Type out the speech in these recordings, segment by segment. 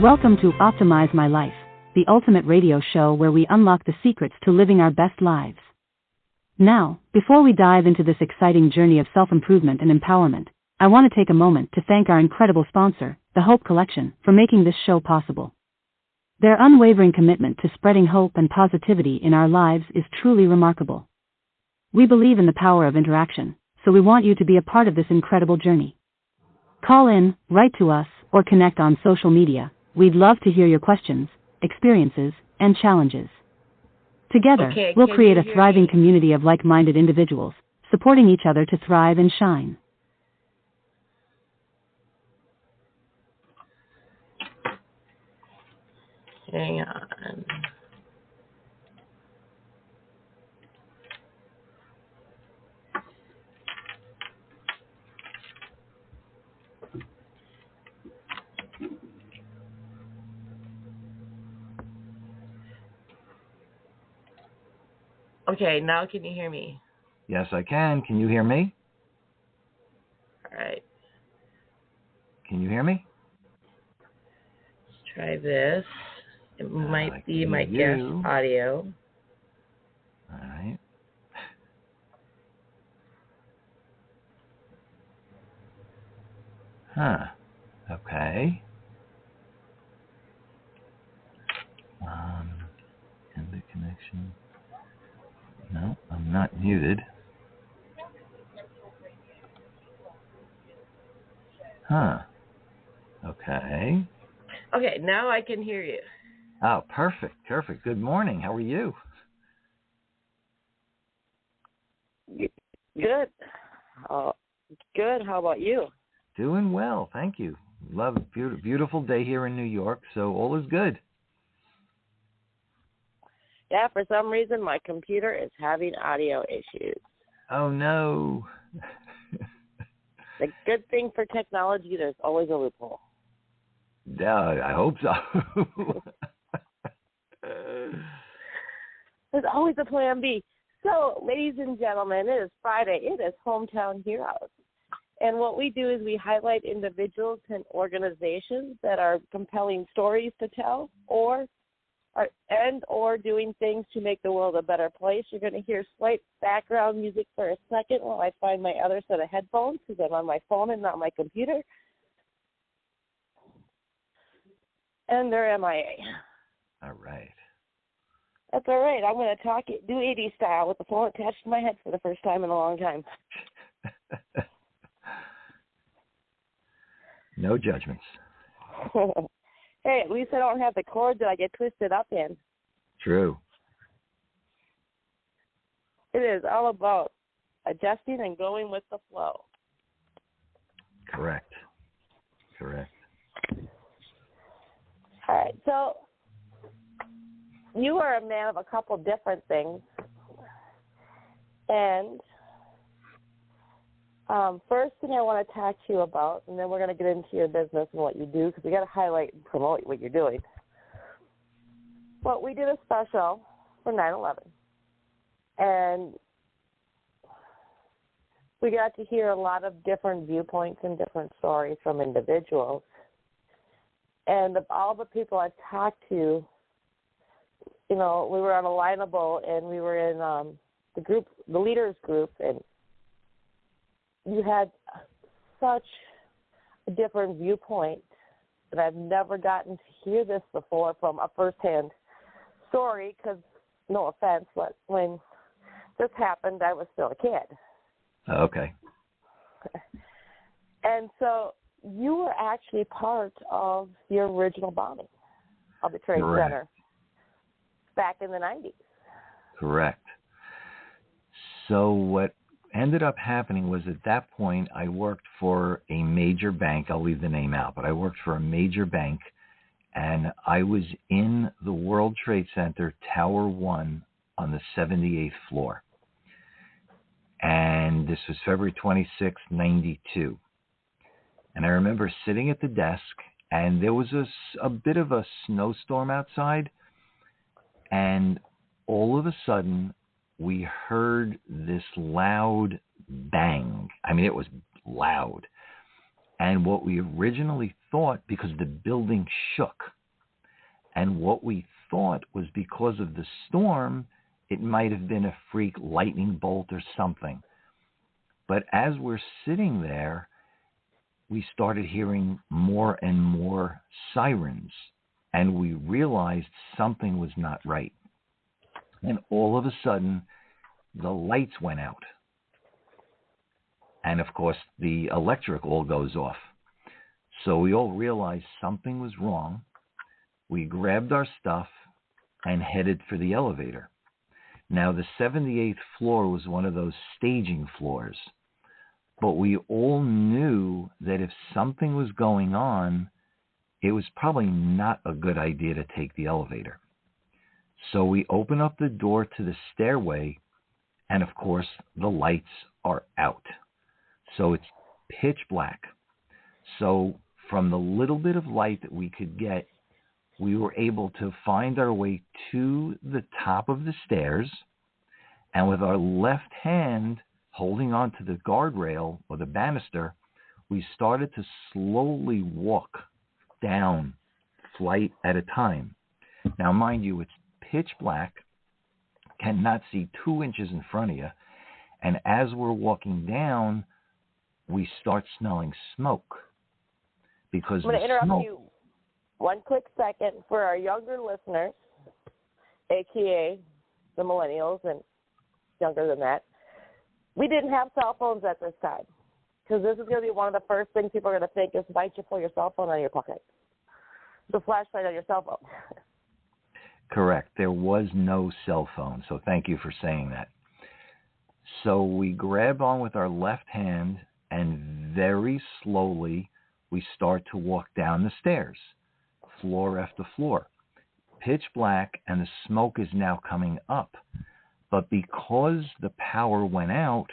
Welcome to Optimize My Life, the ultimate radio show where we unlock the secrets to living our best lives. Now, before we dive into this exciting journey of self-improvement and empowerment, I want to take a moment to thank our incredible sponsor, the Hope Collection, for making this show possible. Their unwavering commitment to spreading hope and positivity in our lives is truly remarkable. We believe in the power of interaction, so we want you to be a part of this incredible journey. Call in, write to us, or connect on social media. We'd love to hear your questions, experiences, and challenges. Together, we'll create a thriving community of like-minded individuals, supporting each other to thrive and shine. Hang on. Okay, now can you hear me? Yes, I can. Can you hear me? All right. Can you hear me? Let's try this. It might be my guest audio. All right. Huh. Okay. End the connection. No, I'm not muted. Huh. Okay. Okay, now I can hear you. Oh, perfect. Perfect. Good morning. How are you? Good. Good. How about you? Doing well. Thank you. Love it. Beautiful day here in New York, so all is good. Yeah, for some reason my computer is having audio issues. Oh, no. The good thing for technology, there's always a loophole. Yeah, I hope so. There's always a plan B. So, ladies and gentlemen, it is Friday. It is Hometown Heroes. And what we do is we highlight individuals and organizations that are compelling stories to tell or doing things to make the world a better place. You're going to hear slight background music for a second while I find my other set of headphones because I'm on my phone and not my computer. And they're MIA. All right. That's all right. I'm going to talk it, do 80s style with the phone attached to my head for the first time in a long time. No judgments. Hey, at least I don't have the cord that I get twisted up in. True. It is all about adjusting and going with the flow. Correct. All right, so you are a man of a couple different things. And first thing I want to talk to you about, and then we're going to get into your business and what you do, because we got to highlight and promote what you're doing. But we did a special for 9/11, and we got to hear a lot of different viewpoints and different stories from individuals. And of all the people I've talked to, you know, we were on Alignable, and we were in the leaders group, and you had such a different viewpoint that I've never gotten to hear this before from a firsthand story, because, no offense, but when this happened, I was still a kid. Okay. And so you were actually part of the original bombing of the Trade Center back in the 90s. Correct. So what ended up happening was at that point I worked for a major bank. I'll leave the name out, but I worked for a major bank, and I was in the World Trade Center, Tower 1, on the 78th floor. And this was February 26, 92. And I remember sitting at the desk, and there was a bit of a snowstorm outside, and all of a sudden we heard this loud bang. I mean, it was loud. And what we originally thought, because the building shook, and what we thought was because of the storm, it might have been a freak lightning bolt or something. But as we're sitting there, we started hearing more and more sirens, and we realized something was not right. And all of a sudden, the lights went out. And of course, the electric all goes off. So we all realized something was wrong. We grabbed our stuff and headed for the elevator. Now, the 78th floor was one of those staging floors. But we all knew that if something was going on, it was probably not a good idea to take the elevator. So we open up the door to the stairway, and of course, the lights are out. So it's pitch black. So from the little bit of light that we could get, we were able to find our way to the top of the stairs, and with our left hand holding on to the guardrail or the banister, we started to slowly walk down, flight at a time. Now, mind you, it's pitch black, cannot see 2 inches in front of you, and as we're walking down, we start smelling smoke. Because I'm going to interrupt you one quick second for our younger listeners, a.k.a. the millennials and younger than that. We didn't have cell phones at this time, because this is going to be one of the first things people are going to think is, why don't you pull your cell phone out of your pocket? The flashlight on your cell phone. Correct. There was no cell phone, so thank you for saying that. So we grab on with our left hand, and very slowly we start to walk down the stairs, floor after floor. Pitch black, and the smoke is now coming up. But because the power went out,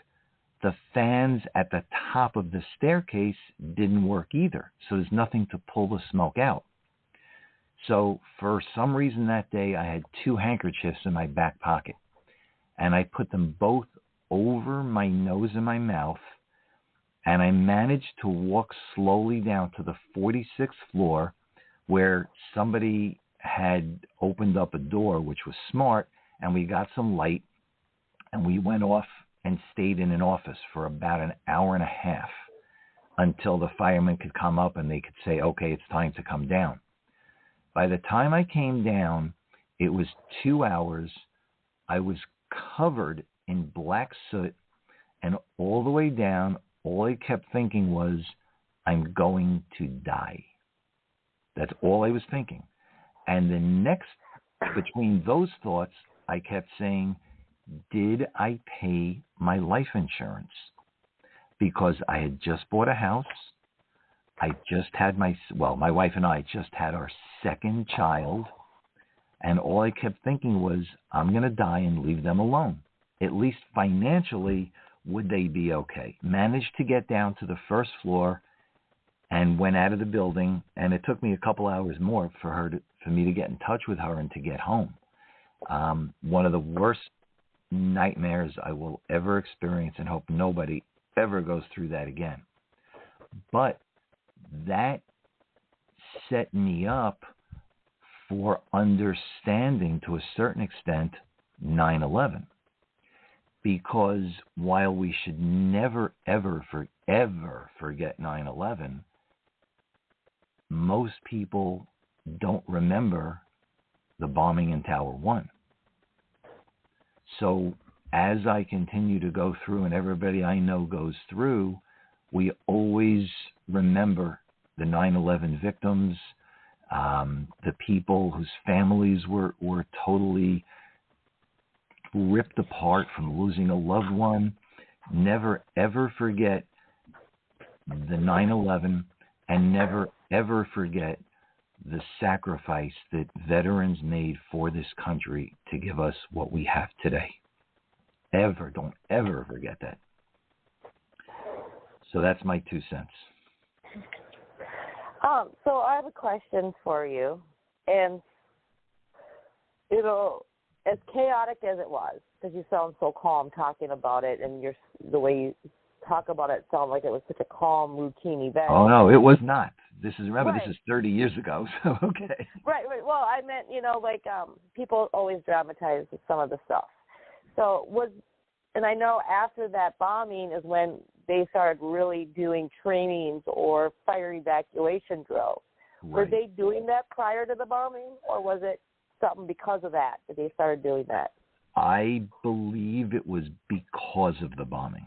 the fans at the top of the staircase didn't work either. So there's nothing to pull the smoke out. So for some reason that day, I had 2 handkerchiefs in my back pocket. And I put them both over my nose and my mouth. And I managed to walk slowly down to the 46th floor, where somebody had opened up a door, which was smart, and we got some light, and we went off and stayed in an office for about an hour and a half until the firemen could come up and they could say, okay, it's time to come down. By the time I came down, it was 2 hours. I was covered in black soot, and all the way down, all I kept thinking was, I'm going to die. That's all I was thinking. And the next, between those thoughts, I kept saying, did I pay my life insurance? Because I had just bought a house. I just had my wife and I just had our second child. And all I kept thinking was, I'm going to die and leave them alone. At least financially, would they be okay? Managed to get down to the first floor and went out of the building. And it took me a couple hours more for me to get in touch with her and to get home. One of the worst nightmares I will ever experience, and hope nobody ever goes through that again. But that set me up for understanding, to a certain extent, 9/11. Because while we should never, ever forget 9/11, most people don't remember the bombing in Tower 1. So as I continue to go through, and everybody I know goes through, we always remember the 9/11 victims, the people whose families were totally ripped apart from losing a loved one. Never, ever forget the 9/11, and never, ever forget the sacrifice that veterans made for this country to give us what we have today. Don't ever forget that. So that's my 2 cents. So I have a question for you. And, as chaotic as it was, because you sound so calm talking about it, and the way you talk about it sound like it was such a calm, routine event. Oh, no, it was not. This is Right. 30 years ago, so okay. Right. Well, I meant, people always dramatize some of the stuff. So and I know after that bombing is when they started really doing trainings or fire evacuation drills. Right. Were they doing that prior to the bombing, or was it something because of that they started doing that? I believe it was because of the bombing.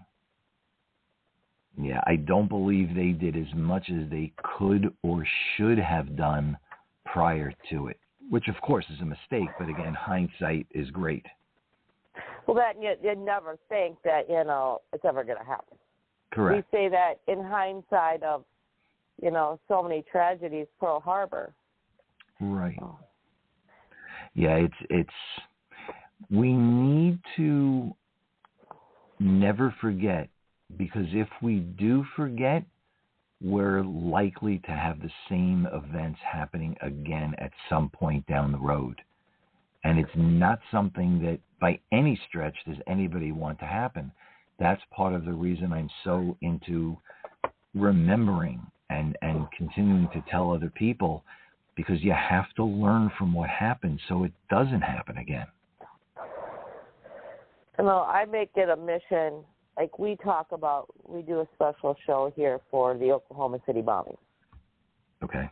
Yeah, I don't believe they did as much as they could or should have done prior to it, which of course is a mistake, but again, hindsight is great. Well, that you never think that, it's ever going to happen. Correct. We say that in hindsight of, so many tragedies, Pearl Harbor. Right. Yeah, it's we need to never forget, because if we do forget, we're likely to have the same events happening again at some point down the road. And it's not something that by any stretch does anybody want to happen. That's part of the reason I'm so into remembering and continuing to tell other people, because you have to learn from what happened so it doesn't happen again. I make it a mission, like we do a special show here for the Oklahoma City bombing. Okay.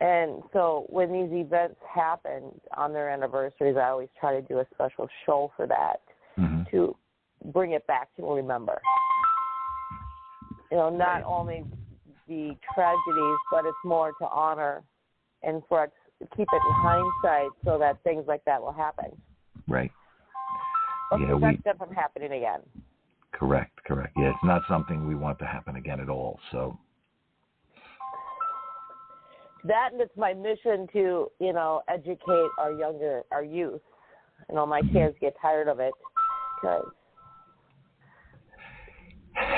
And so when these events happen on their anniversaries, I always try to do a special show for that, mm-hmm. to bring it back to remember. Not only the tragedies, but it's more to honor and for us to keep it in hindsight so that things like that will happen. Right. But Yeah, protect them from happening again. Correct. Yeah, it's not something we want to happen again at all. So that, and it's my mission to, educate our youth. My kids get tired of it because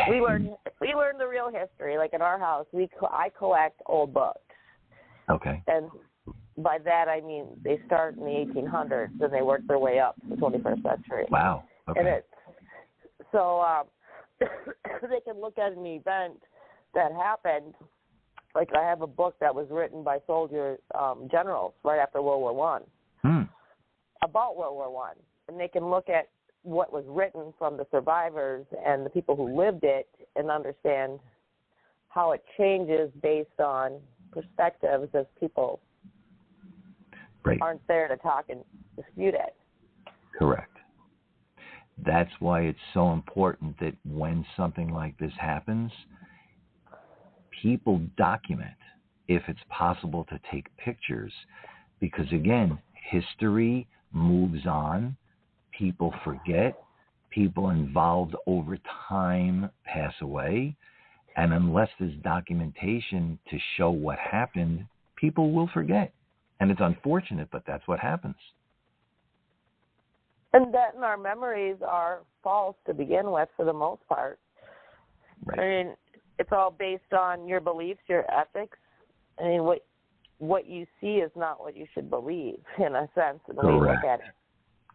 we learn the real history. Like in our house, I collect old books. Okay. And by that I mean they start in the 1800s and they work their way up to the 21st century. Wow. Okay. And it's so they can look at an event that happened. Like I have a book that was written by soldier generals right after World War One about World War One, and they can look at what was written from the survivors and the people who lived it and understand how it changes based on perspectives as people aren't there to talk and dispute it. Correct. That's why it's so important that when something like this happens, people document, if it's possible to take pictures, because again, history moves on, people forget, people involved over time pass away, and unless there's documentation to show what happened, people will forget. And it's unfortunate, but that's what happens. And that our memories are false to begin with for the most part. Right. I mean, it's all based on your beliefs, your ethics. I mean, what you see is not what you should believe, in a sense, the way you look at it.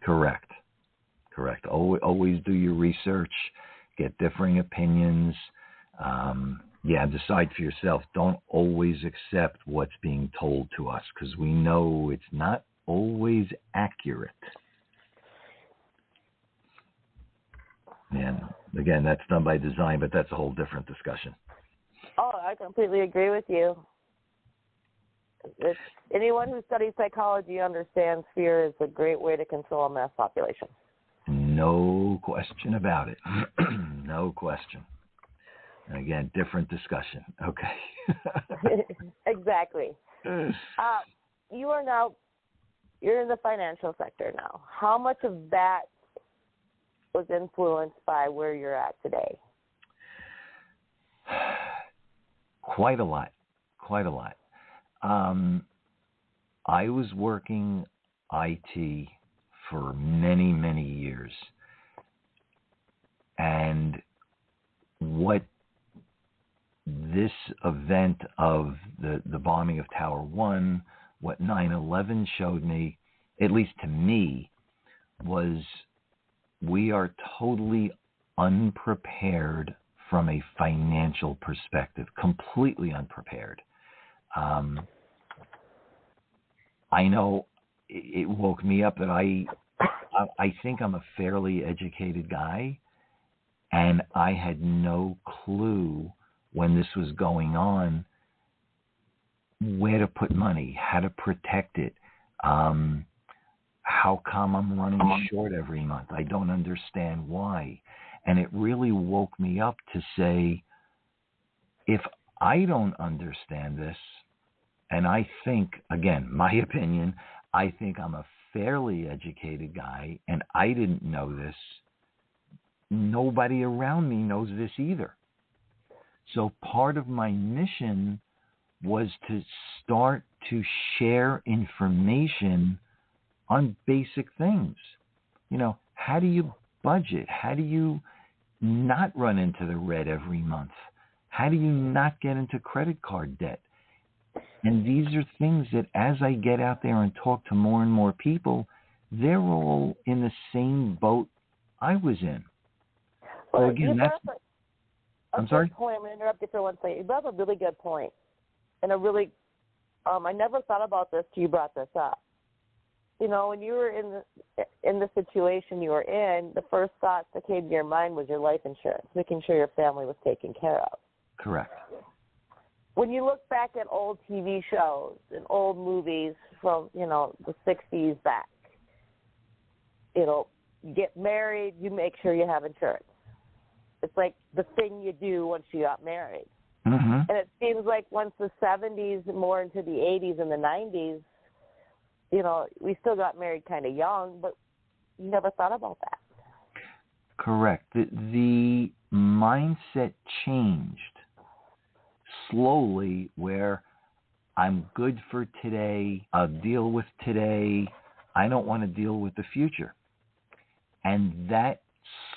Correct. Always do your research, get differing opinions. Decide for yourself. Don't always accept what's being told to us, because we know it's not always accurate. And again, that's done by design, but that's a whole different discussion. Oh, I completely agree with you. Anyone who studies psychology understands fear is a great way to control a mass population. No question about it. No question. And again, different discussion. Okay. Exactly. You're in the financial sector now. How much of that was influenced by where you're at today? Quite a lot. I was working IT for many, many years. And what this event of the bombing of Tower 1, what 9/11 showed me, at least to me, was we are totally unprepared from a financial perspective, completely unprepared. I know it woke me up that I think I'm a fairly educated guy, and I had no clue when this was going on where to put money, how to protect it. How come I'm running short every month? I don't understand why. And it really woke me up to say, if I don't understand this, and I think, again, my opinion, I think I'm a fairly educated guy, and I didn't know this, nobody around me knows this either. So part of my mission was to start to share information on basic things. How do you budget? How do you not run into the red every month? How do you not get into credit card debt? And these are things that as I get out there and talk to more and more people, they're all in the same boat I was in. Well, again, that's... I'm sorry? Point. I'm going to interrupt you for one second. You brought up a really good point. And I never thought about this till you brought this up. When you were in the situation you were in, the first thought that came to your mind was your life insurance, making sure your family was taken care of. Correct. When you look back at old TV shows and old movies from, the 60s back, you get married, you make sure you have insurance. It's like the thing you do once you got married. Mm-hmm. And it seems like once the 70s, more into the 80s and the 90s, we still got married kind of young, but you never thought about that. Correct. The mindset changed slowly, where I'm good for today, I'll deal with today, I don't want to deal with the future. And that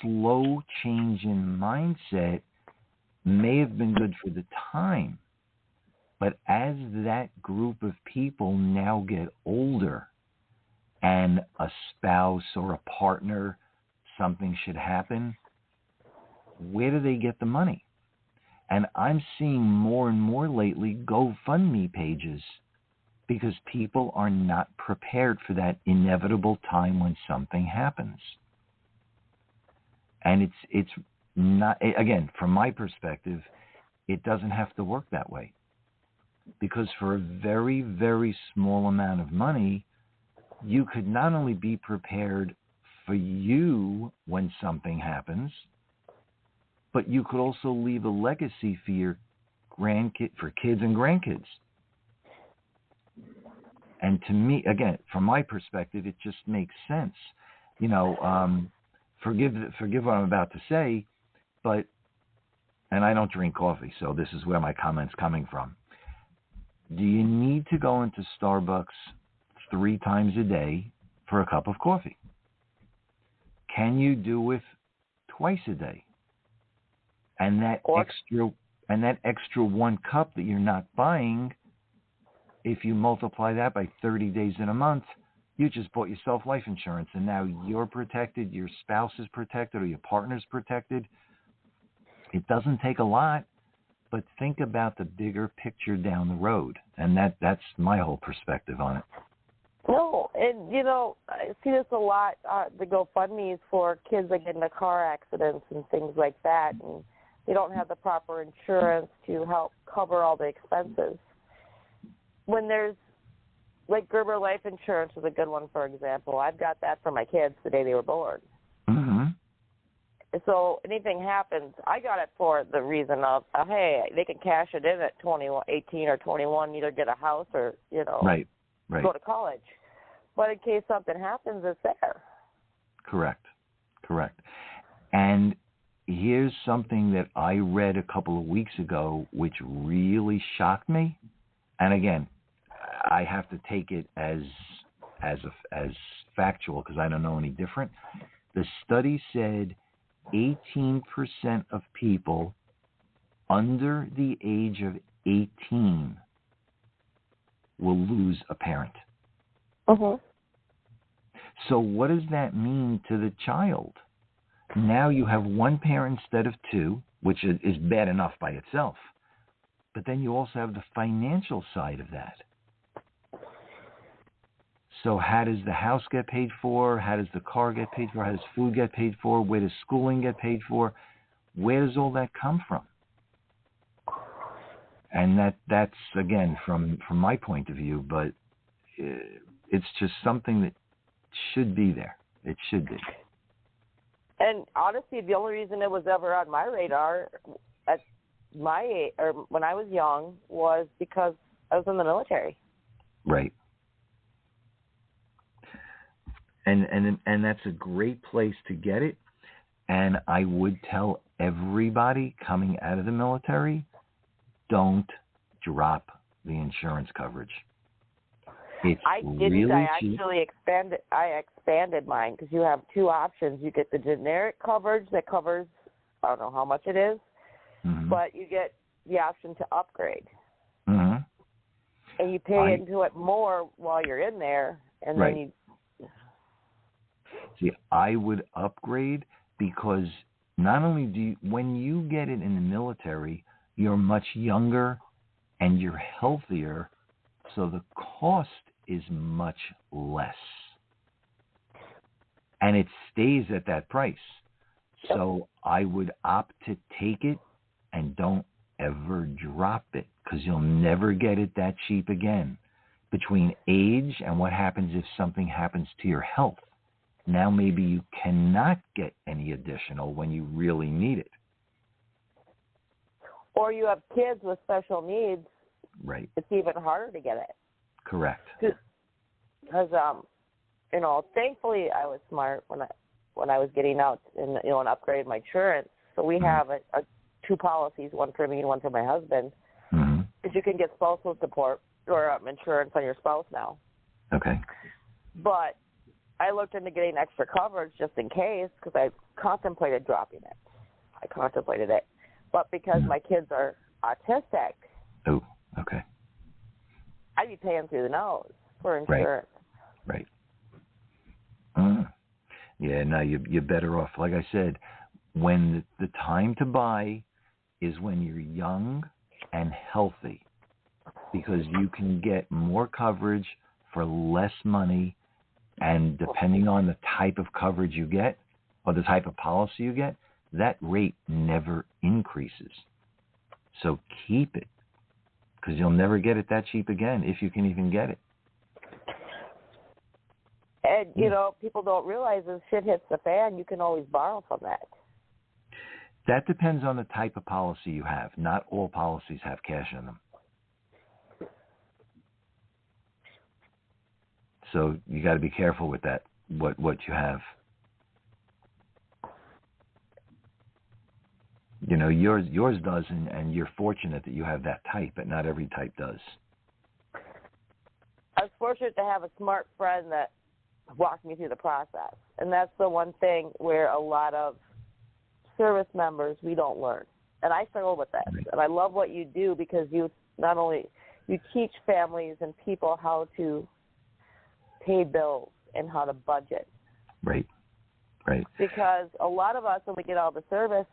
slow change in mindset may have been good for the time, but as that group of people now get older and a spouse or a partner, something should happen, where do they get the money? And I'm seeing more and more lately GoFundMe pages because people are not prepared for that inevitable time when something happens. And it's not, again, from my perspective, it doesn't have to work that way. Because for a very, very small amount of money, you could not only be prepared for you when something happens, but you could also leave a legacy for your for kids and grandkids. And to me, again, from my perspective, it just makes sense. Forgive what I'm about to say, but, and I don't drink coffee, so this is where my comment's coming from. Do you need to go into Starbucks 3 times a day for a cup of coffee? Can you do it twice a day? And that extra 1 cup that you're not buying, if you multiply that by 30 days in a month, you just bought yourself life insurance, and now you're protected, your spouse is protected, or your partner's protected. It doesn't take a lot, but think about the bigger picture down the road, and that's my whole perspective on it. No, and I see this a lot. The GoFundMe is for kids that get into car accidents and things like that, and they don't have the proper insurance to help cover all the expenses. When there's, like Gerber Life Insurance is a good one, for example. I've got that for my kids the day they were born. Mm-hmm. So anything happens, I got it for the reason of, hey, they can cash it in at 18 or 21, either get a house or, right. go to college. But in case something happens, it's there. Correct. And here's something that I read a couple of weeks ago, which really shocked me. And again, I have to take it as factual because I don't know any different. The study said 18% of people under the age of 18 will lose a parent. Uh-huh. So what does that mean to the child? Now you have one parent instead of two, which is bad enough by itself. But then you also have the financial side of that. So how does the house get paid for? How does the car get paid for? How does food get paid for? Where does schooling get paid for? Where does all that come from? And that's again, from my point of view, but it's just something that should be there. It should be. And honestly, the only reason it was ever on my radar at my age, or when I was young, was because I was in the military. Right. And that's a great place to get it. And I would tell everybody coming out of the military, don't drop the insurance coverage. I didn't. Really I cheap. actually expanded mine, because you have two options. You get the generic coverage that covers, I don't know how much it is, but you get the option to upgrade. And you pay into it more while you're in there, and then you. See, I would upgrade, because not only do you, when you get it in the military, you're much younger and you're healthier, so the cost is much less. And it stays at that price. So I would opt to take it and don't ever drop it, because you'll never get it that cheap again. Between age and what happens if something happens to your health, now maybe you cannot get any additional when you really need it. Or you have kids with special needs. Right. It's even harder to get it. Correct. Because, thankfully I was smart when I was getting out and upgraded my insurance. So we have two policies, one for me and one for my husband. Because you can get spousal support or insurance on your spouse now. Okay. But I looked into getting extra coverage just in case, because I contemplated dropping it. But because my kids are autistic, okay, I'd be paying through the nose for insurance. Right. Yeah, no, you're better off. Like I said, when the time to buy is when you're young and healthy, because you can get more coverage for less money. And depending on the type of coverage you get or the type of policy you get, that rate never increases. So keep it, because you'll never get it that cheap again, if you can even get it. And, people don't realize if shit hits the fan, you can always borrow from that. That depends on the type of policy you have. Not all policies have cash in them. So you got to be careful with that, what you have. Yours does, and you're fortunate that you have that type, but not every type does. I was fortunate to have a smart friend that walked me through the process. And that's the one thing where a lot of service members, we don't learn. And I struggle with that. Right. And I love what you do, because you not only you teach families and people how to pay bills and how to budget. Right. Because a lot of us, when we get out of the service,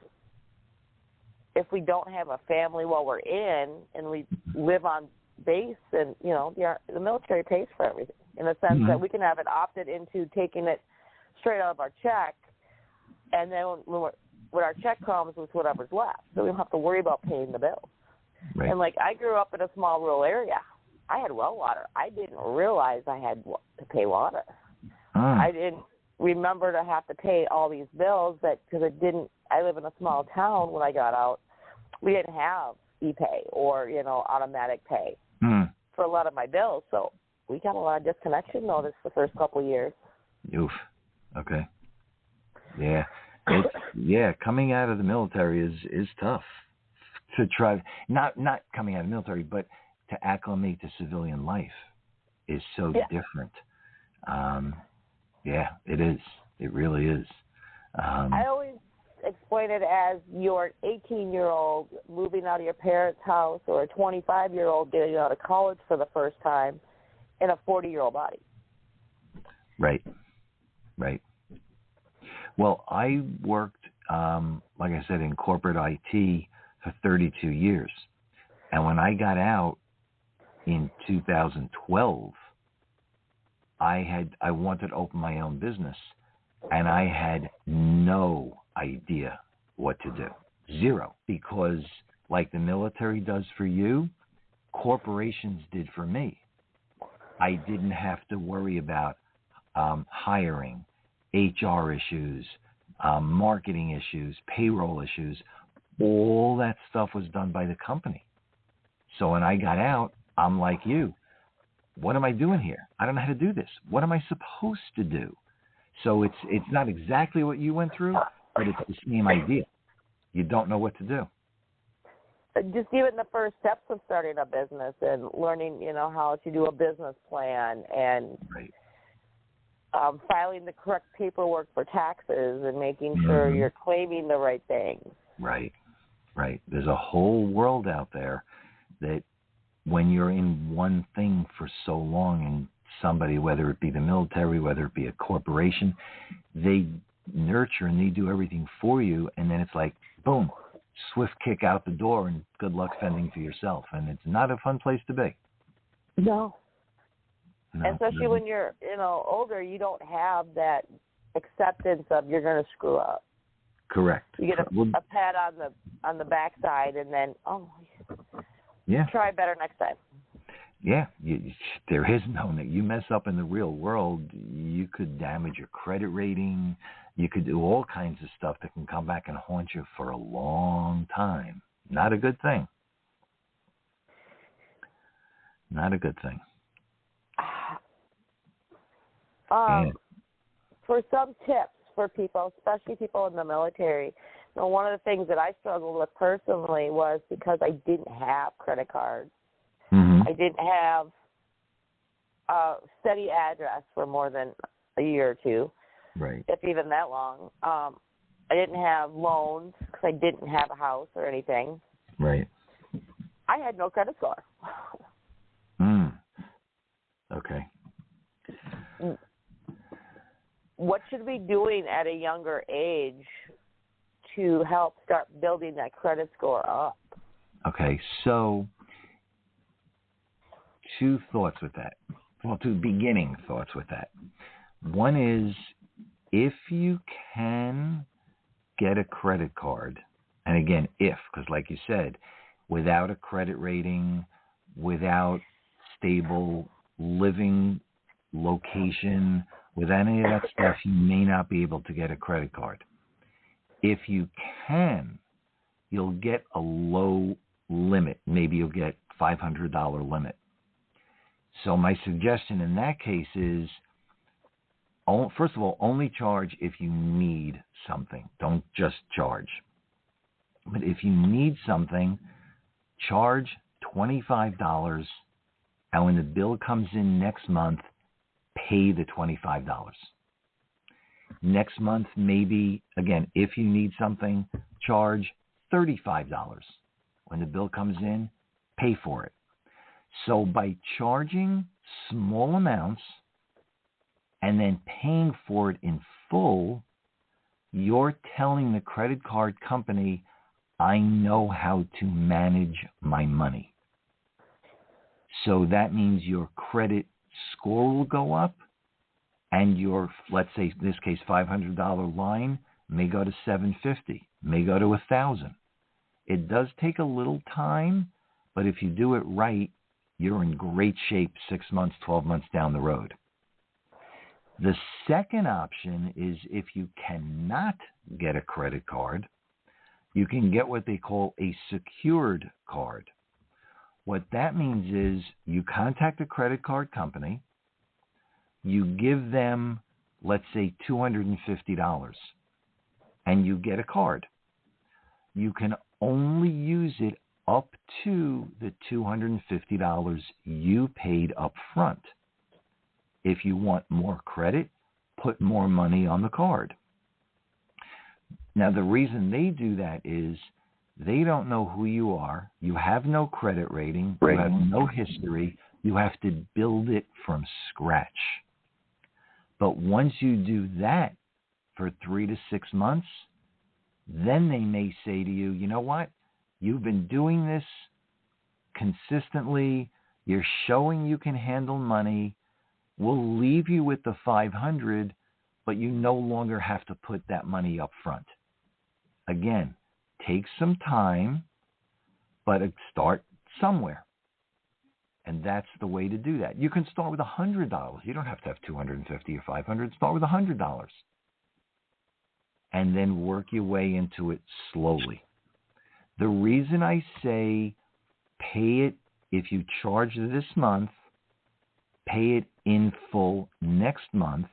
if we don't have a family while we're in and we live on base, and the military pays for everything, in the sense that we can have it opted into taking it straight out of our check, and then when our check comes with whatever's left, so we don't have to worry about paying the bills. Right. And I grew up in a small rural area. I had well water. I didn't realize I had to pay water. I didn't remember to have to pay all these bills because I live in a small town. When I got out, we didn't have e-pay or, automatic pay for a lot of my bills. So we got a lot of disconnection notice the first couple of years. Oof. Okay. Yeah. Coming out of the military is tough to try. Not coming out of the military, but to acclimate to civilian life is so different. It is. It really is. I always explain it as you're an 18-year-old moving out of your parents' house, or a 25-year-old getting out of college for the first time in a 40-year-old body. Right. Well, I worked, like I said, in corporate IT for 32 years. And when I got out in 2012, I wanted to open my own business, and I had no idea what to do. Zero. Because like the military does for you, corporations did for me. I didn't have to worry about hiring, HR issues, marketing issues, payroll issues. All that stuff was done by the company. So when I got out, I'm like you. What am I doing here? I don't know how to do this. What am I supposed to do? So it's not exactly what you went through, but it's the same idea. You don't know what to do. Just even the first steps of starting a business and learning, how to do a business plan and Right. Filing the correct paperwork for taxes and making sure you're claiming the right things. Right. There's a whole world out there that when you're in one thing for so long, and somebody, whether it be the military, whether it be a corporation, they nurture and they do everything for you, and then it's like, boom, swift kick out the door and good luck fending for yourself. And it's not a fun place to be. No. Especially when you're, older, you don't have that acceptance of you're going to screw up. Correct. You get a pat on the backside, and then try better next time. Yeah, there is no. You mess up in the real world, you could damage your credit rating. You could do all kinds of stuff that can come back and haunt you for a long time. Not a good thing. Not a good thing. For some tips for people, especially people in the military, one of the things that I struggled with personally was because I didn't have credit cards. I didn't have a steady address for more than a year or two, right? If even that long. I didn't have loans because I didn't have a house or anything. Right. I had no credit score. Okay. What should we be doing at a younger age to help start building that credit score up? Okay, so two thoughts with that. Well, two beginning thoughts with that. One is, if you can get a credit card, and again, because like you said, without a credit rating, without stable living location, with any of that stuff, you may not be able to get a credit card. If you can, you'll get a low limit. Maybe you'll get $500 limit. So my suggestion in that case is, first of all, only charge if you need something. Don't just charge. But if you need something, charge $25, and when the bill comes in next month, pay the $25. Next month, maybe, again, if you need something, charge $35. When the bill comes in, pay for it. So by charging small amounts and then paying for it in full, you're telling the credit card company, I know how to manage my money. So that means your credit score will go up, and your, let's say in this case, $500 line may go to $750, may go to $1,000. It does take a little time, but if you do it right, you're in great shape 6 months, 12 months down the road. The second option is, if you cannot get a credit card, you can get what they call a secured card. What that means is, you contact a credit card company, you give them, let's say, $250, and you get a card. You can only use it up to the $250 you paid up front. If you want more credit, put more money on the card. Now, the reason they do that is they don't know who you are. You have no credit rating. You have no history. You have to build it from scratch. But once you do that for 3 to 6 months, then they may say to you, you know what? You've been doing this consistently. You're showing you can handle money. We'll leave you with the 500, but you no longer have to put that money up front. Again, take some time, but start somewhere. And that's the way to do that. You can start with $100. You don't have to have $250 or $500. Start with $100. And then work your way into it slowly. The reason I say pay it, if you charge this month, pay it in full next month,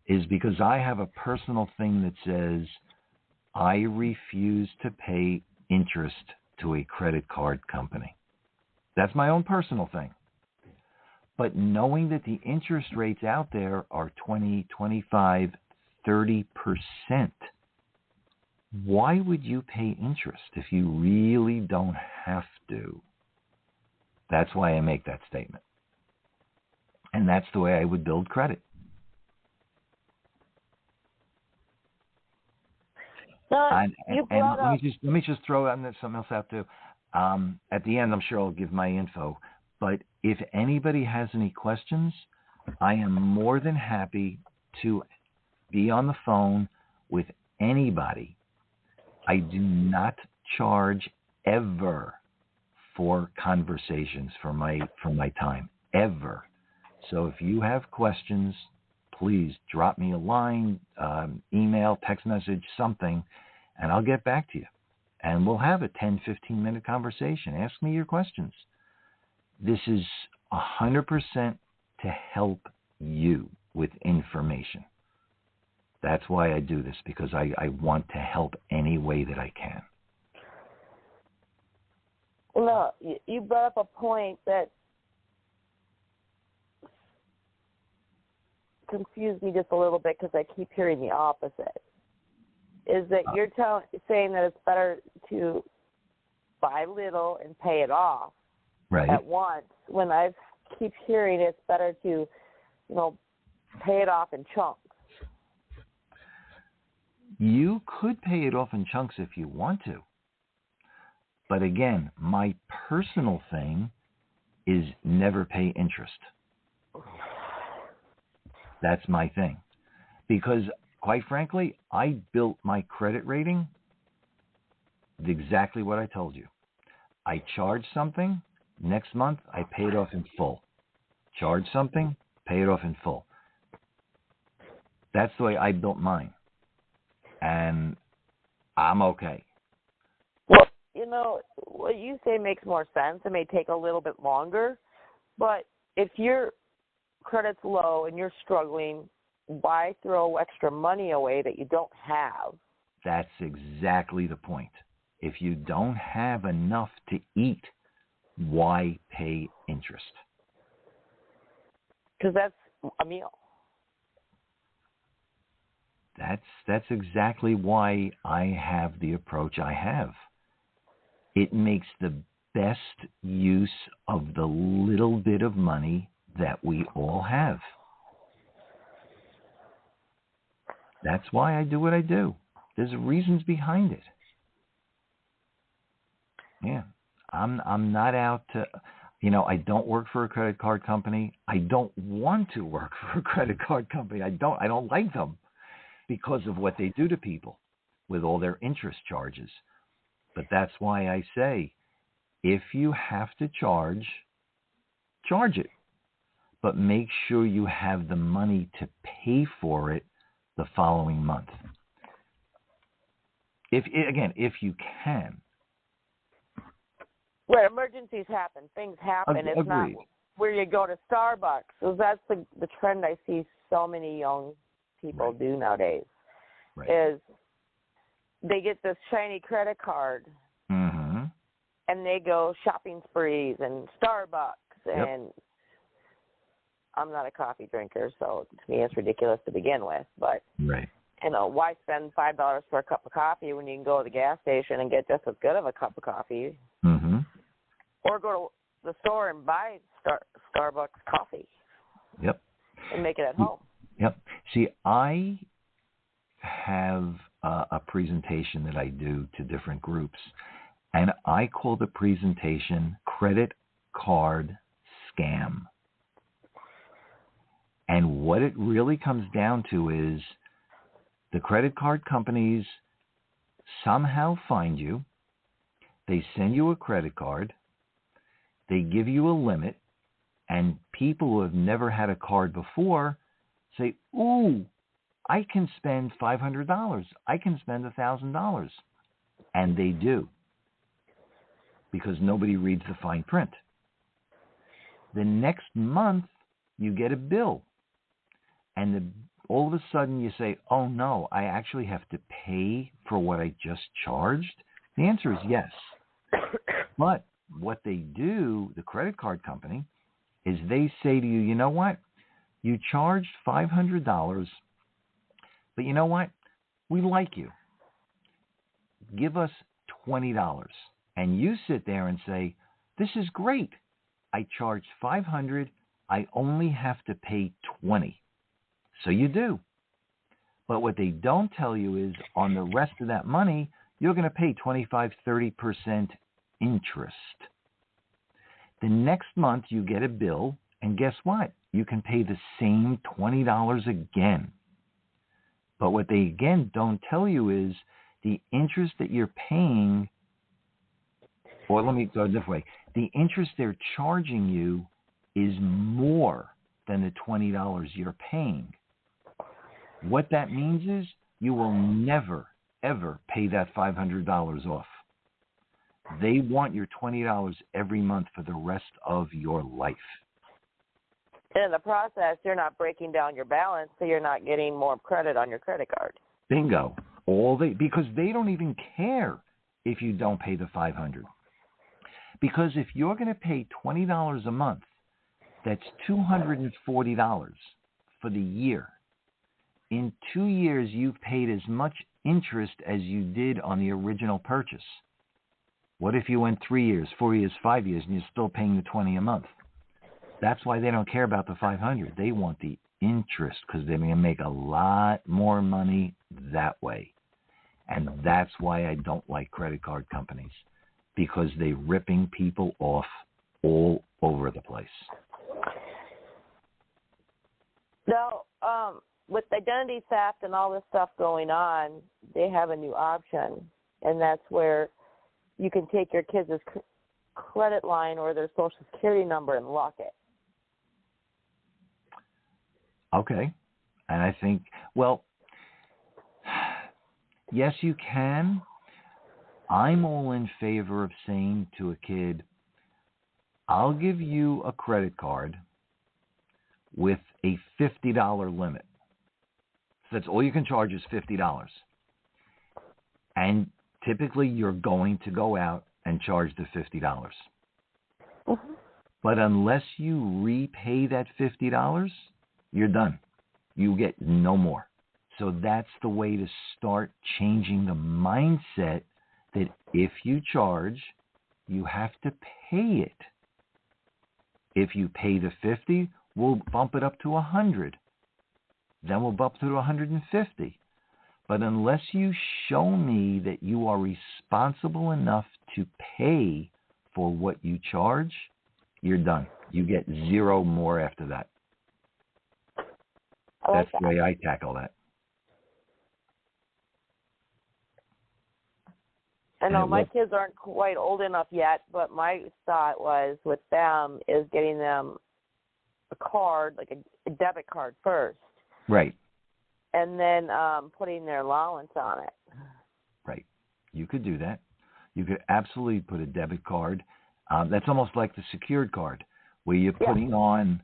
is because I have a personal thing that says I refuse to pay interest to a credit card company. That's my own personal thing. But knowing that the interest rates out there are 20, 25, 30%, why would you pay interest if you really don't have to? That's why I make that statement. And that's the way I would build credit. And let me just throw something else out too. At the end, I'm sure I'll give my info. But if anybody has any questions, I am more than happy to be on the phone with anybody. I do not charge ever for conversations for my time, ever. So if you have questions, please drop me a line, email, text message, something, and I'll get back to you. And we'll have a 10, 15-minute conversation. Ask me your questions. This is 100% to help you with information. That's why I do this, because I want to help any way that I can. Well, you brought up a point that confused me just a little bit because I keep hearing the opposite. Is that you're saying that it's better to buy little and pay it off at once, when I keep hearing it's better to, pay it off in chunks. You could pay it off in chunks if you want to. But again, my personal thing is never pay interest. That's my thing. Because, quite frankly, I built my credit rating exactly what I told you. I charge something, next month I pay it off in full. Charge something, pay it off in full. That's the way I built mine. And I'm okay. Well, what you say makes more sense. It may take a little bit longer, but if your credit's low and you're struggling, why throw extra money away that you don't have? That's exactly the point. If you don't have enough to eat, why pay interest? Because that's a meal. That's exactly why I have the approach I have. It makes the best use of the little bit of money that we all have. That's why I do what I do. There's reasons behind it. Yeah. I'm not out to, I don't work for a credit card company. I don't want to work for a credit card company. I don't like them because of what they do to people with all their interest charges. But that's why I say, if you have to charge it. But make sure you have the money to pay for it the following month. If you can. Where emergencies happen, things happen. It's Agreed. Not where you go to Starbucks. So that's the trend I see so many young people do nowadays. Right. Is they get this shiny credit card, mm-hmm. and they go shopping sprees and Starbucks. Yep. And I'm not a coffee drinker, so to me it's ridiculous to begin with. But right. Why spend $5 for a cup of coffee when you can go to the gas station and get just as good of a cup of coffee? Mm-hmm. Or go to the store and buy Starbucks coffee. Yep. And make it at home. Yep. See, I have a presentation that I do to different groups, and I call the presentation Credit Card Scam. And what it really comes down to is the credit card companies somehow find you, they send you a credit card, they give you a limit, and people who have never had a card before say, ooh, I can spend $500. I can spend $1,000. And they do, because nobody reads the fine print. The next month, you get a bill. And all of a sudden you say, oh, no, I actually have to pay for what I just charged? The answer is yes. But what they do, the credit card company, is they say to you, you know what? You charged $500, but you know what? We like you. Give us $20. And you sit there and say, this is great. I charged $500. I only have to pay $20. So you do. But what they don't tell you is on the rest of that money, you're going to pay 25, 30% interest. The next month you get a bill, and guess what? You can pay the same $20 again. But what they again don't tell you is the interest that you're paying, or let me go a different way. The interest they're charging you is more than the $20 you're paying. What that means is you will never, ever pay that $500 off. They want your $20 every month for the rest of your life. And in the process, you're not breaking down your balance, so you're not getting more credit on your credit card. Bingo. Because they don't even care if you don't pay the $500. Because if you're going to pay $20 a month, that's $240 for the year. In 2 years, you've paid as much interest as you did on the original purchase. What if you went 3 years, 4 years, 5 years, and you're still paying the $20 a month? That's why they don't care about the $500. They want the interest because they're going to make a lot more money that way. And that's why I don't like credit card companies, because they're ripping people off all over the place. Now, with identity theft and all this stuff going on, they have a new option, and that's where you can take your kids' credit line or their Social Security number and lock it. Okay. And I think, well, yes, you can. I'm all in favor of saying to a kid, I'll give you a credit card with a $50 limit. So that's all you can charge is $50. And typically you're going to go out and charge the $50. Mm-hmm. But unless you repay that $50, you're done. You get no more. So that's the way to start changing the mindset that if you charge, you have to pay it. If you pay the $50, we'll bump it up to $100. Then we'll bump to $150. But unless you show me that you are responsible enough to pay for what you charge, you're done. You get zero more after that. That's the way I tackle that. I know my kids aren't quite old enough yet, but my thought was with them is getting them a card, like a debit card first. Right. And then putting their allowance on it. Right. You could do that. You could absolutely put a debit card. That's almost like the secured card, where you're putting on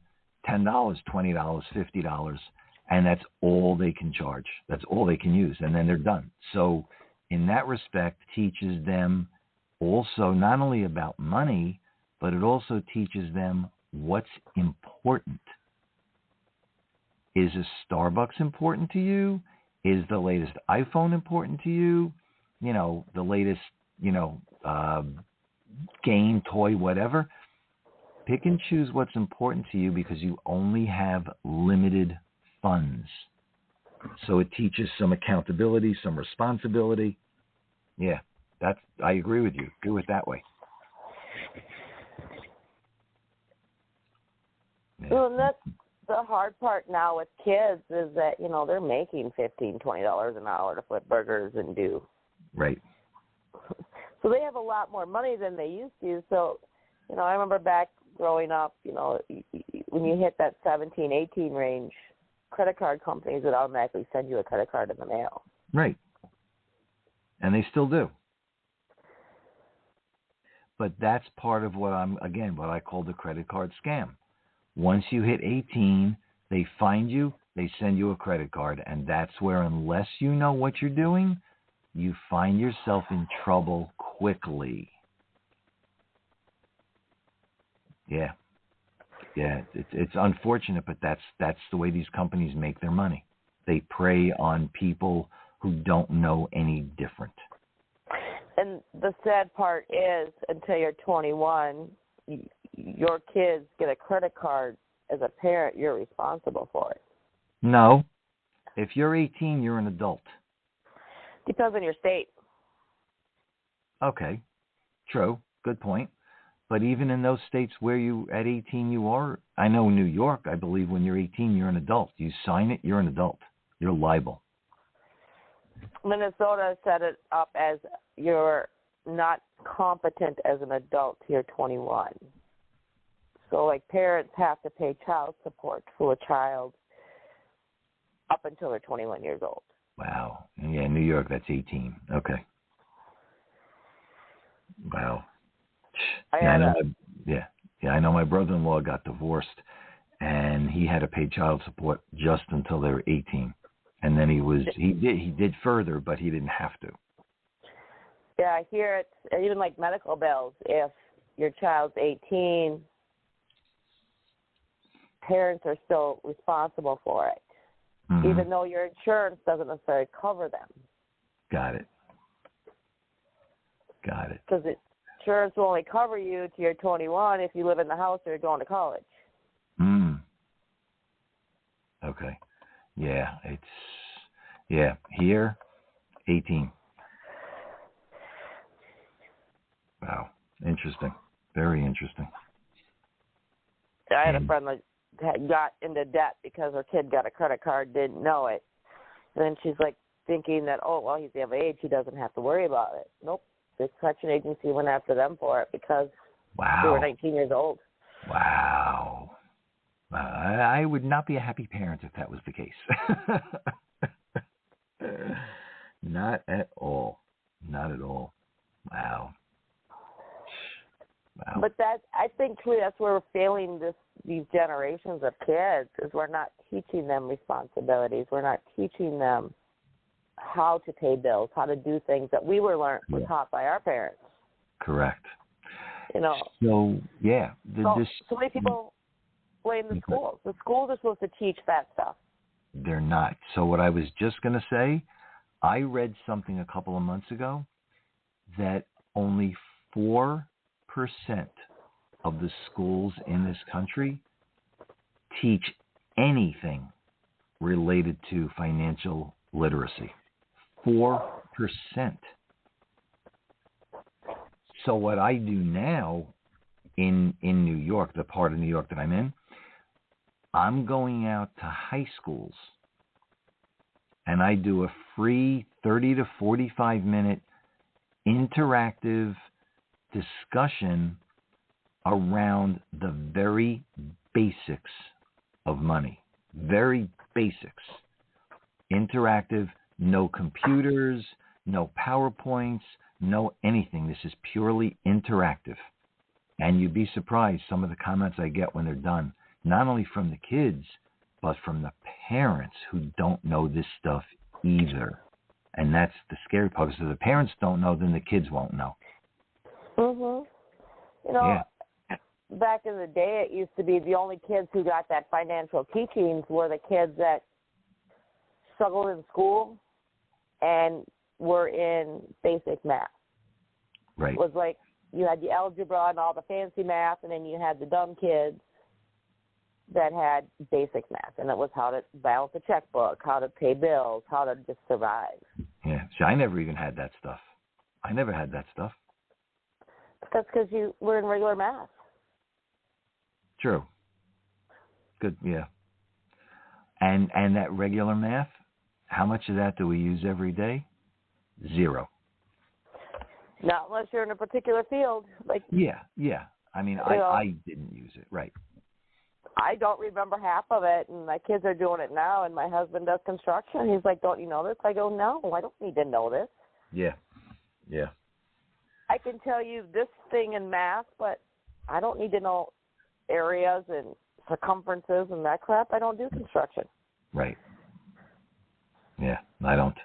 $10, $20, $50, and that's all they can charge. That's all they can use, and then they're done. So in that respect, teaches them also not only about money, but it also teaches them what's important. Is a Starbucks important to you? Is the latest iPhone important to you? You know, the latest, game, toy, whatever. Pick and choose what's important to you because you only have limited funds. So it teaches some accountability, some responsibility. Yeah, I agree with you. Do it that way. Yeah. Well, and that's the hard part now with kids is that, they're making $15-20 an hour to flip burgers and do. Right. So they have a lot more money than they used to. So, I remember back growing up, when you hit that 17, 18 range, credit card companies would automatically send you a credit card in the mail. Right. And they still do. But that's part of what I call the credit card scam. Once you hit 18, they find you, they send you a credit card, and that's where, unless you know what you're doing, you find yourself in trouble quickly. Yeah. Yeah, it's unfortunate, but that's the way these companies make their money. They prey on people who don't know any different. And the sad part is, until you're 21, your kids get a credit card. As a parent, you're responsible for it. No. If you're 18, you're an adult. Depends on your state. Okay. True. Good point. But even in those states where at 18 you are, I know New York, I believe when you're 18, you're an adult. You sign it, you're an adult. You're liable. Minnesota set it up as you're not competent as an adult till you're 21. So, parents have to pay child support for a child up until they're 21 years old. Wow. And yeah, New York, that's 18. Okay. Wow. I know my brother-in-law got divorced, and he had to pay child support just until they were 18. And then he did further, but he didn't have to. Yeah, I hear it, even medical bills. If your child's 18, parents are still responsible for it, even though your insurance doesn't necessarily cover them. Got it. Because insurance will only cover you till you're 21 if you live in the house or you're going to college. Okay. Yeah, here, 18. Wow. Interesting. Very interesting. I had a friend that got into debt because her kid got a credit card, didn't know it. And then she's thinking that, he's of age, he doesn't have to worry about it. Nope. The collection agency went after them for it because they were 19 years old. Wow. I would not be a happy parent if that was the case. Not at all. Not at all. Wow. But I think truly that's where we're failing these generations of kids is we're not teaching them responsibilities. We're not teaching them how to pay bills, how to do things that we were taught by our parents. Correct. So many people blame the schools. The schools are supposed to teach that stuff. They're not. So what I was just going to say, I read something a couple of months ago that only 4% of the schools in this country teach anything related to financial literacy. 4%. So what I do now in New York, the part of New York that I'm in, I'm going out to high schools and I do a free 30 to 45 minute interactive discussion around the very basics of money. Very basics. Interactive, no computers, no PowerPoints, no anything. This is purely interactive. And you'd be surprised some of the comments I get when they're done, not only from the kids, but from the parents who don't know this stuff either. And that's the scary part. So the parents don't know, then the kids won't know. Back in the day, it used to be the only kids who got that financial teachings were the kids that struggled in school and were in basic math. Right. It was you had the algebra and all the fancy math, and then you had the dumb kids that had basic math, and it was how to balance a checkbook, how to pay bills, how to just survive. Yeah. See, I never even had that stuff. I never had that stuff. That's because you were in regular math. True. Good. Yeah. And that regular math, how much of that do we use every day? Zero. Not unless you're in a particular field. Like Yeah. I mean, I didn't use it. Right. I don't remember half of it, and my kids are doing it now, and my husband does construction. He's like, don't you know this? I go, no, I don't need to know this. Yeah. I can tell you this thing in math, but I don't need to know areas and circumferences and that crap. I don't do construction. Right. Yeah, I don't.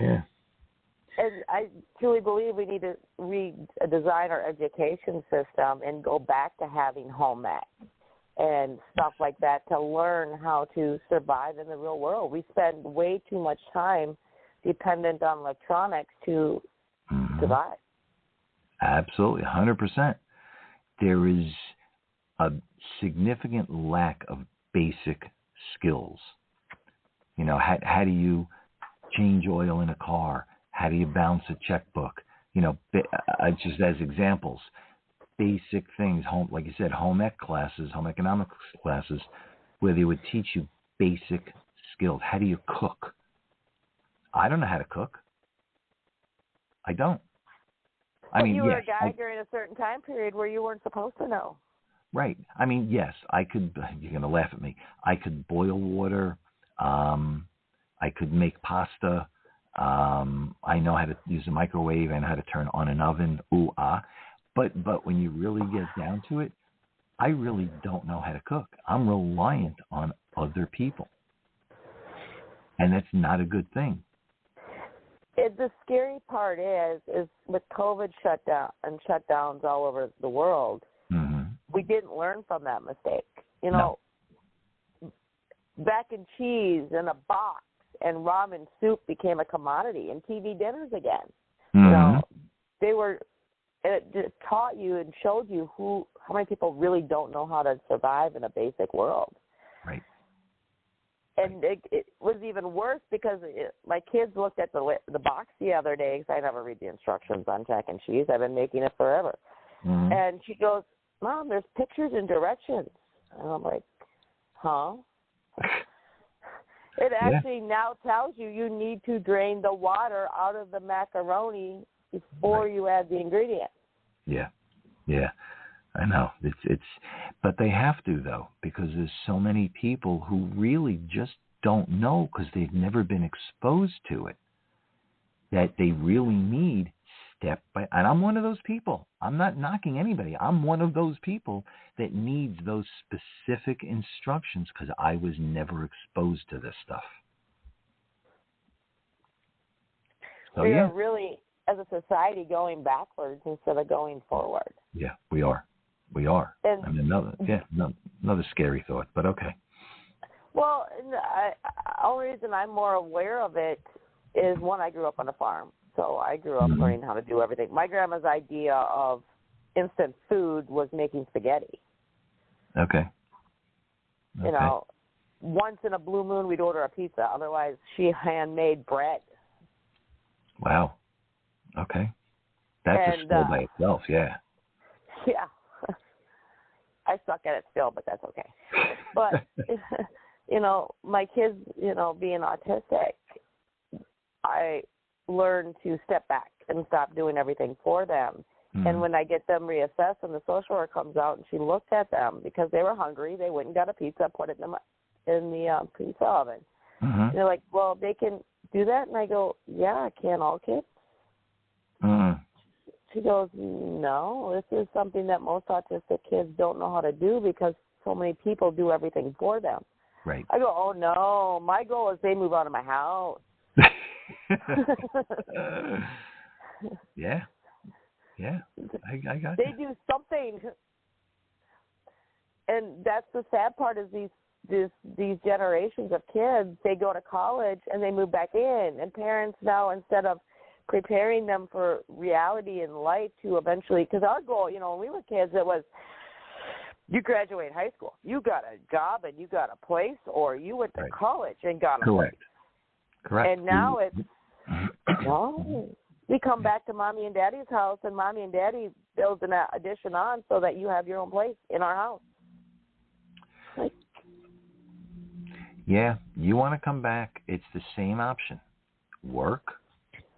Yeah. And I truly believe we need to redesign our education system and go back to having home ec and stuff like that to learn how to survive in the real world. We spend way too much time dependent on electronics to survive. Absolutely, 100%. There is a significant lack of basic skills. You know, how do you change oil in a car? How do you balance a checkbook? You know, just as examples, basic things, like you said, home ec classes, home economics classes, where they would teach you basic skills. How do you cook? I don't know how to cook. I don't. I mean, you were yes, a guy during a certain time period where you weren't supposed to know. Right. I mean, yes, I could. You're going to laugh at me. I could boil water. I could make pasta. I know how to use a microwave. I know how to turn on an oven. But when you really get down to it, I really don't know how to cook. I'm reliant on other people, and that's not a good thing. The scary part is with COVID shutdowns all over the world, we didn't learn from that mistake. You know, mac and cheese in a box and ramen soup became a commodity, and TV dinners again. You know, it just taught you and showed you how many people really don't know how to survive in a basic world. Right. And it was even worse because my kids looked at the box the other day because I never read the instructions on mac and cheese. I've been making it forever. And she goes, Mom, there's pictures and directions. And I'm like, huh? It actually now tells you need to drain the water out of the macaroni before you add the ingredients. Yeah. I know. But they have to, though, because there's so many people who really just don't know because they've never been exposed to it, that they really need step by. And I'm one of those people. I'm not knocking anybody. I'm one of those people that needs those specific instructions because I was never exposed to this stuff. So, we are really, as a society, going backwards instead of going forward. Yeah, we are. And I mean, another scary thought, but okay. Well, the only reason I'm more aware of it is, one, I grew up on a farm, so I grew up learning how to do everything. My grandma's idea of instant food was making spaghetti. Okay. You know, once in a blue moon, we'd order a pizza. Otherwise, she handmade bread. Wow. Okay. That's a skill by itself, yeah. Yeah. I suck at it still, but that's okay. But, you know, my kids, you know, being autistic, I learned to step back and stop doing everything for them. And when I get them reassessed and the social worker comes out and she looked at them because they were hungry, they went and got a pizza, put it in the pizza oven. And they're like, well, they can do that? And I go, yeah, can all kids? She goes, no, this is something that most autistic kids don't know how to do because so many people do everything for them. Right. I go, oh, no, my goal is they move out of my house. Yeah, I got They do something. And that's the sad part is these generations of kids, they go to college and they move back in. And parents now, instead of preparing them for reality in life to eventually, because our goal, when we were kids, it was you graduate high school, you got a job and you got a place, or you went to college and got a place. Correct. And now it's, no, we come back to Mommy and Daddy's house, and Mommy and Daddy builds an addition on so that you have your own place in our house. Yeah, you want to come back, it's the same option. Work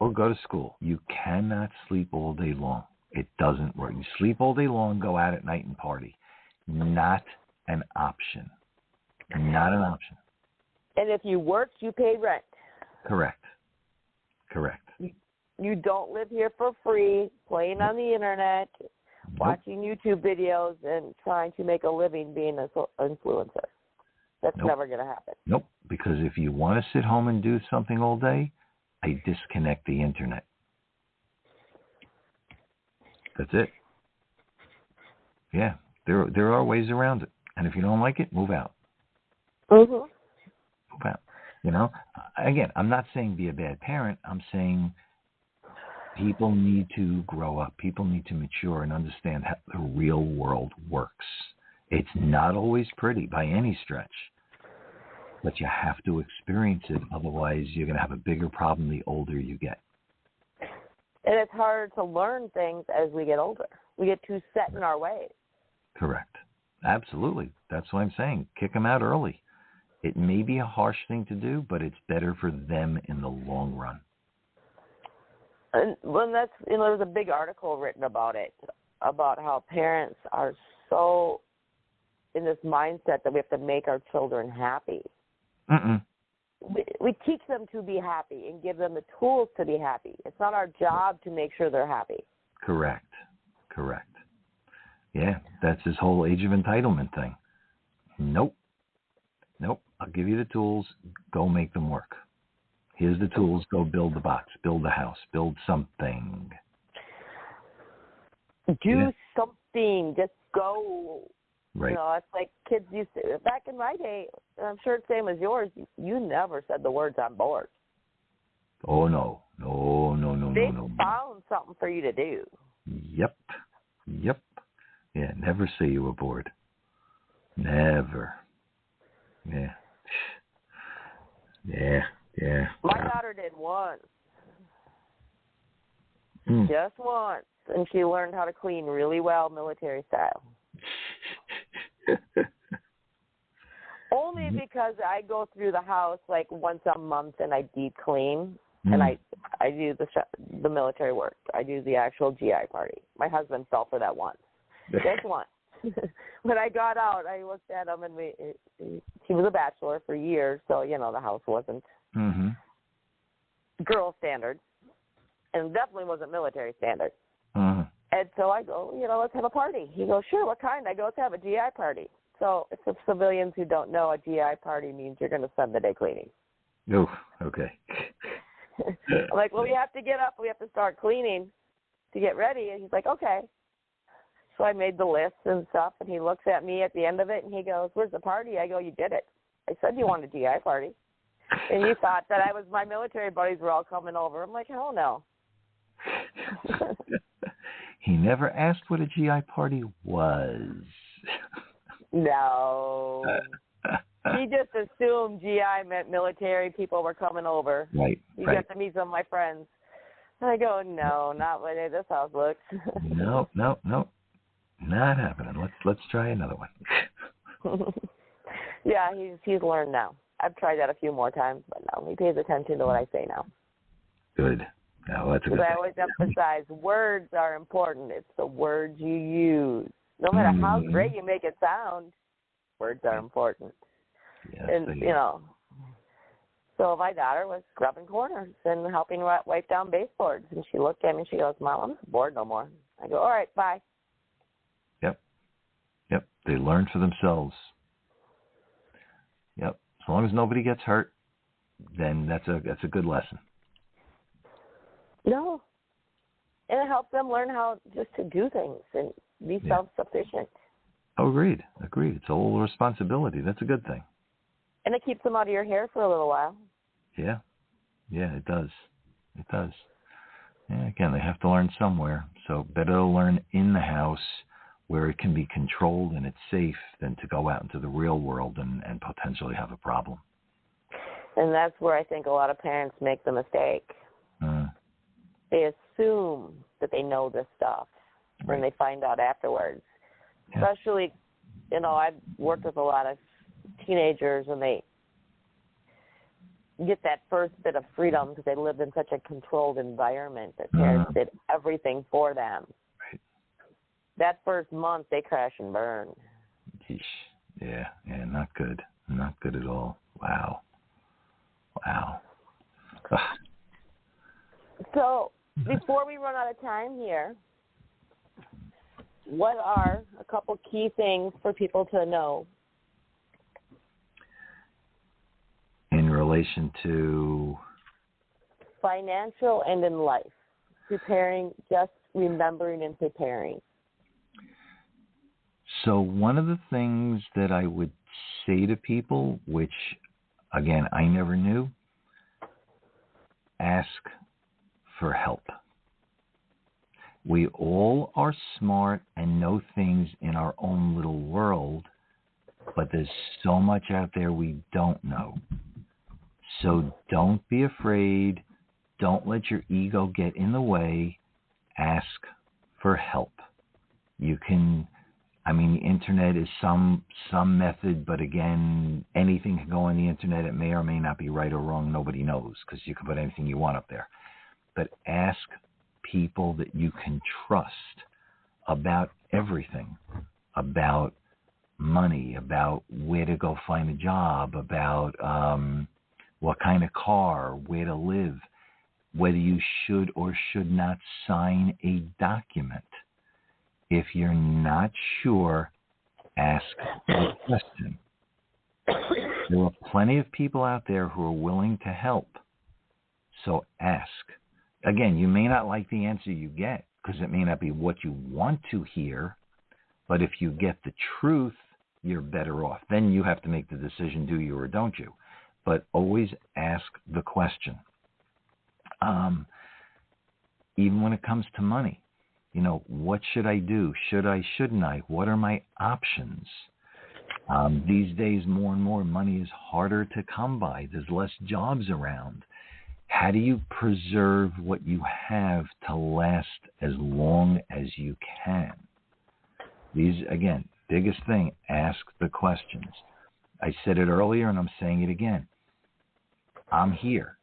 or go to school. You cannot sleep all day long. It doesn't work. You sleep all day long, go out at night and party. Not an option. Not an option. And if you work, you pay rent. Correct. You don't live here for free, playing on the internet, watching YouTube videos, and trying to make a living being an influencer. That's never going to happen. Nope, because if you want to sit home and do something all day, I disconnect the internet. That's it. Yeah, there are ways around it. And if you don't like it, move out. Mm-hmm. Move out. Again, I'm not saying be a bad parent. I'm saying people need to grow up. People need to mature and understand how the real world works. It's not always pretty by any stretch, but you have to experience it. Otherwise, you're going to have a bigger problem the older you get. And it's harder to learn things as we get older. We get too set in our ways. Correct. Absolutely. That's what I'm saying. Kick them out early. It may be a harsh thing to do, but it's better for them in the long run. And when that's, there was a big article written about it, about how parents are so in this mindset that we have to make our children happy. We teach them to be happy and give them the tools to be happy. It's not our job to make sure they're happy. Correct. Yeah, that's this whole age of entitlement thing. Nope. I'll give you the tools. Go make them work. Here's the tools. Go build the box. Build the house. Build something. Do something. Just go. Right. It's like kids used to. Back in my day, I'm sure it's the same as yours, you never said the words "I'm bored." Oh, no. They found something for you to do. Yep. Yeah, never say you were bored. Never. Yeah. My daughter did once. Just once. And she learned how to clean really well, military style. Only because I go through the house like once a month and I deep clean. And I do the military work. I do the actual GI party. My husband fell for that once. Just once. When I got out, I looked at him, and he was a bachelor for years, so, the house wasn't girl standards, and definitely wasn't military standards. And so I go, let's have a party. He goes, sure, what kind? I go, let's have a GI party. So if the civilians who don't know, a GI party means you're going to spend the day cleaning. Oh, okay. I'm like, well, we have to get up. We have to start cleaning to get ready. And he's like, okay. So I made the list and stuff, and he looks at me at the end of it, and he goes, where's the party? I go, you did it. I said you wanted a GI party. And he thought that my military buddies were all coming over. I'm like, hell no. He never asked what a GI party was. No. He just assumed GI meant military people were coming over. Right. You got to meet some of my friends. And I go, no, not the way this house looks. No. Not happening. Let's try another one. Yeah, he's learned now. I've tried that a few more times, but no, he pays attention to what I say now. Good. No, that's a good thing. I always emphasize words are important. It's the words you use. No matter how great you make it sound, words are important. Yes, and, so my daughter was scrubbing corners and helping wipe down baseboards. And she looked at me and she goes, Mom, I'm not bored no more. I go, all right, bye. Yep. They learn for themselves. Yep. As long as nobody gets hurt, then that's a good lesson. No. And it helps them learn how just to do things and be self-sufficient. Oh, agreed. It's a whole responsibility. That's a good thing. And it keeps them out of your hair for a little while. Yeah, it does. Yeah, again, they have to learn somewhere. So better to learn in the house where it can be controlled and it's safe than to go out into the real world and potentially have a problem. And that's where I think a lot of parents make the mistake. They assume that they know this stuff when they find out afterwards. Yeah. Especially, I've worked with a lot of teenagers and they get that first bit of freedom because they lived in such a controlled environment that parents did everything for them. Right. That first month, they crash and burn. Yeesh. Yeah, not good. Not good at all. Wow. Ugh. So, before we run out of time here, what are a couple key things for people to know? In relation to? Financial and in life. Preparing, just remembering and preparing. So one of the things that I would say to people, which, again, I never knew, ask for help. We all are smart and know things in our own little world, but there's so much out there we don't know. So don't be afraid. Don't let your ego get in the way. Ask for help. You can, the internet is some method, but again, anything can go on the internet. It may or may not be right or wrong. Nobody knows because you can put anything you want up there. But ask people that you can trust about everything, about money, about where to go find a job, about what kind of car, where to live, whether you should or should not sign a document. If you're not sure, ask a question. There are plenty of people out there who are willing to help, so ask. Again, you may not like the answer you get because it may not be what you want to hear, but if you get the truth, you're better off. Then you have to make the decision, do you or don't you? But always ask the question. Even when it comes to money, what should I do? Should I, shouldn't I? What are my options? These days, more and more, money is harder to come by. There's less jobs around. How do you preserve what you have to last as long as you can? These, again, biggest thing, ask the questions. I said it earlier and I'm saying it again. I'm here.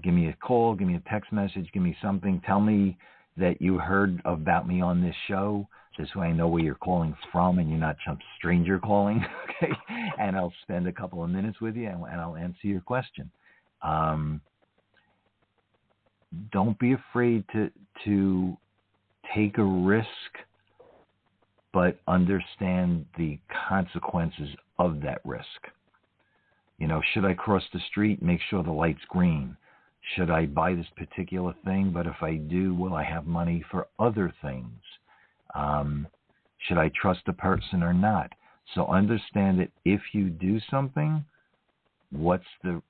Give me a call, give me a text message, give me something. Tell me that you heard about me on this show. This way I know where you're calling from and you're not some stranger calling. Okay? And I'll spend a couple of minutes with you and I'll answer your question. Don't be afraid to take a risk, but understand the consequences of that risk. Should I cross the street? Make sure the light's green. Should I buy this particular thing? But if I do, will I have money for other things? Should I trust a person or not? So understand that if you do something, what's the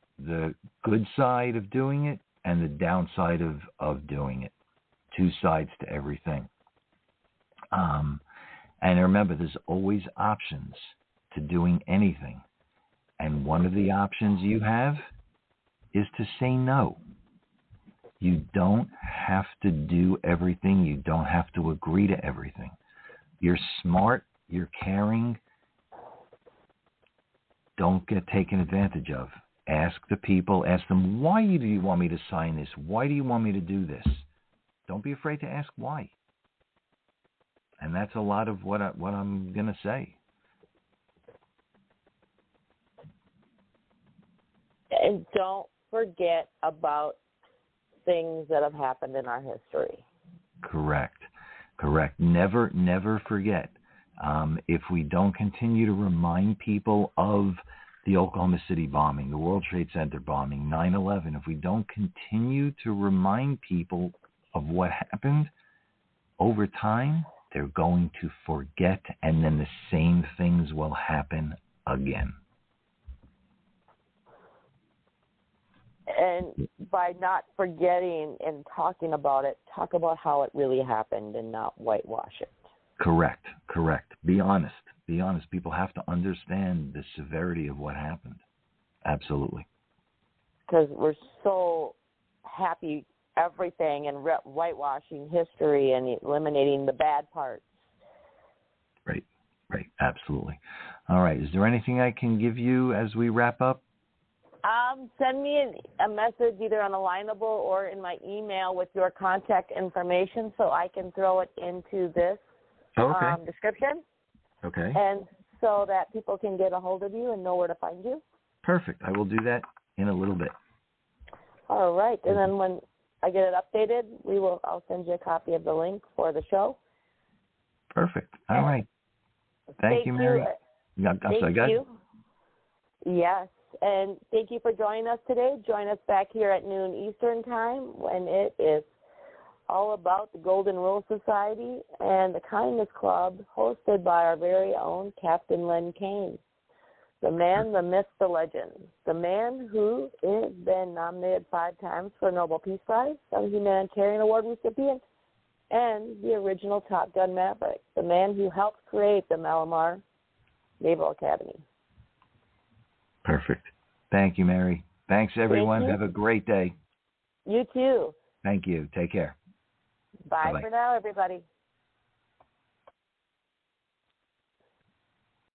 good side of doing it and the downside of doing it. Two sides to everything. And remember, there's always options to doing anything. And one of the options you have is to say no. You don't have to do everything. You don't have to agree to everything. You're smart. You're caring. Don't get taken advantage of. Ask the people. Ask them, why do you want me to sign this? Why do you want me to do this? Don't be afraid to ask why. And that's a lot of what I'm going to say. And don't forget about things that have happened in our history. Correct. Never forget. If we don't continue to remind people of the Oklahoma City bombing, the World Trade Center bombing, 9/11, if we don't continue to remind people of what happened, over time, they're going to forget, and then the same things will happen again. And by not forgetting and talking about it, talk about how it really happened and not whitewash it. Correct. Be honest. People have to understand the severity of what happened. Absolutely. Because we're so happy everything and whitewashing history and eliminating the bad parts. Right. Absolutely. All right. Is there anything I can give you as we wrap up? Send me a message either on Alignable or in my email with your contact information so I can throw it into this description. Okay. And so that people can get a hold of you and know where to find you. Perfect. I will do that in a little bit. All right. And then when I get it updated, I'll send you a copy of the link for the show. Perfect. All right. Thank you, Mary. Thank you. Yes. And thank you for joining us today. Join us back here at noon Eastern Time when it is all about the Golden Rule Society and the Kindness Club, hosted by our very own Captain Len Kane, the man, the myth, the legend, the man who has been nominated 5 times for a Nobel Peace Prize, a Humanitarian Award recipient, and the original Top Gun Maverick, the man who helped create the Malamar Naval Academy. Perfect. Thank you, Mary. Thanks, everyone. Thank you. Have a great day. You too. Thank you. Take care. Bye Bye-bye. for now, everybody.